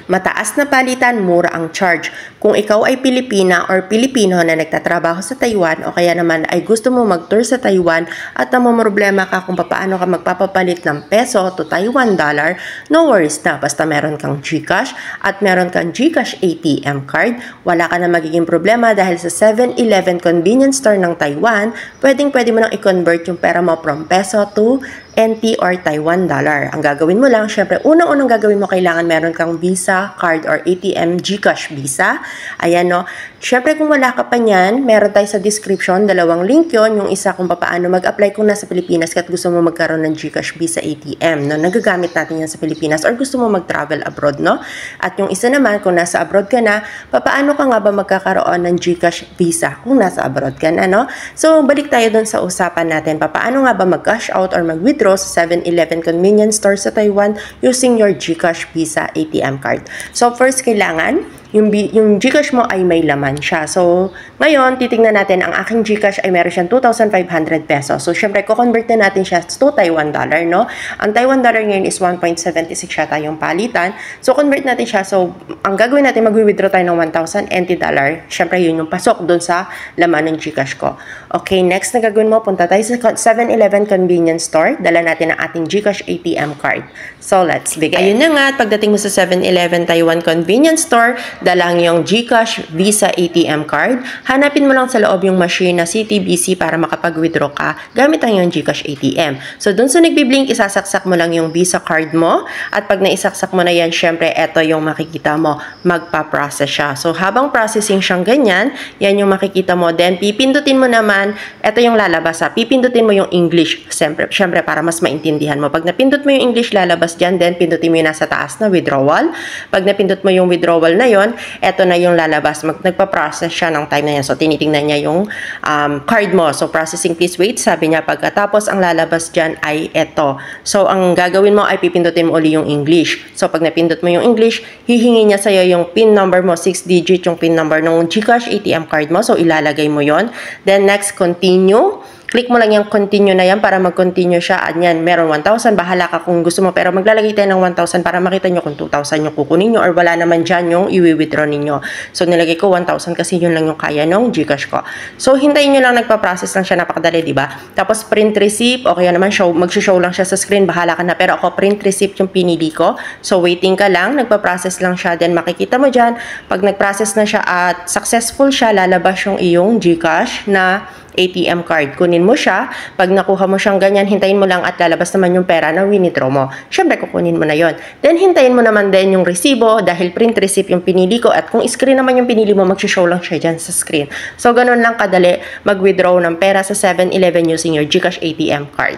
Mataas na palitan, mura ang charge. Kung ikaw ay Pilipina or Pilipino na nagtatrabaho sa Taiwan o kaya naman ay gusto mo mag-tour sa Taiwan at namumroblema ka kung paano ka magpapapalit ng peso to Taiwan dollar, no worries na. Basta meron kang GCash at meron kang GCash ATM card, wala ka na magiging problema dahil sa 7-Eleven convenience store ng Taiwan, pwedeng-pwede mo nang i-convert yung pera mo from peso to NT or Taiwan dollar. Ang gagawin mo lang, syempre, unang-unang gagawin mo, kailangan meron kang Visa card or ATM GCash Visa. Ayan, no. Syempre, kung wala ka pa niyan, meron tayo sa description, dalawang link yon. Yung isa kung paano mag-apply kung nasa Pilipinas at gusto mo magkaroon ng GCash Visa ATM, no. Nagagamit natin yan sa Pilipinas or gusto mo mag-travel abroad, no. At yung isa naman, kung nasa abroad ka na, paano ka nga ba magkakaroon ng GCash Visa kung nasa abroad ka na, no. So, balik tayo dun sa usapan natin. Paano nga ba mag-cash out or mag-withdraw sa 7-Eleven convenience store sa Taiwan using your GCash Visa ATM card. So, first, kailangan yung GCash mo ay may laman siya. So, ngayon, titingnan natin, ang aking GCash ay meron siyang 2,500 pesos. So, syempre, ko-convert na natin siya to Taiwan dollar, no? Ang Taiwan dollar ngayon is 1.76 siya tayong palitan. So, convert natin siya. So, ang gagawin natin, mag-withdraw tayo ng 1,000 NT dollar. Syempre, yun yung pasok dun sa laman ng GCash ko. Okay, next na gagawin mo, punta tayo sa 7-Eleven convenience store. Dala natin ang ating GCash ATM card. So, let's begin. Ayun na nga, at pagdating mo sa 7-Eleven Taiwan convenience store, dalang yung GCash Visa ATM card, hanapin mo lang sa loob yung machine na CTBC para makapag-withdraw ka gamit ang yung GCash ATM. So, dun sa nagbiblink, isasaksak mo lang yung Visa card mo at pag naisaksak mo na yan, syempre, eto yung makikita mo, magpa-process siya. So, habang processing siyang ganyan, yan yung makikita mo. Then, pipindutin mo naman, eto yung lalabas ha, pipindutin mo yung English, syempre, para mas maintindihan mo. Pag napindot mo yung English, lalabas dyan, then pindutin mo yung nasa taas na withdrawal. Pag napindot mo yung withdrawal na yon, eto na yung lalabas. Nagpa-process siya ng time na yan. So, tinitingnan niya yung card mo. So, processing, please wait. Sabi niya, pagkatapos ang lalabas dyan ay eto. So, ang gagawin mo ay pipindutin mo uli yung English. So, pag napindot mo yung English, hihingi niya sa'yo yung PIN number mo, 6 digit yung PIN number ng GCash ATM card mo. So, ilalagay mo yon. Then, next, continue. Click mo lang yung continue na yan para mag-continue siya. At yan, meron 1,000. Bahala ka kung gusto mo. Pero maglalagay tayo ng 1,000 para makita nyo kung 2,000 yung kukunin nyo or wala naman dyan yung i-withdraw ninyo. So, nilagay ko 1,000 kasi yun lang yung kaya ng GCash ko. So, hintayin nyo lang, nagpa-process lang siya. Napakadali, diba? Tapos, print receipt. O kaya naman, mag-show lang siya sa screen. Bahala ka na. Pero ako, print receipt yung pinili ko. So, waiting ka lang. Nagpa-process lang siya. Then, makikita mo dyan. Pag nag-process na siya at successful siya, lalabas yung iyong GCash na ATM card. Kunin mo siya. Pag nakuha mo siyang ganyan, hintayin mo lang at lalabas naman yung pera na winidraw mo. Siyempre, kukunin mo na yon. Then, hintayin mo naman din yung resibo dahil print receipt yung pinili ko at kung screen naman yung pinili mo, mag-show lang siya dyan sa screen. So, ganun lang kadali mag-withdraw ng pera sa 7-Eleven using your GCash ATM card.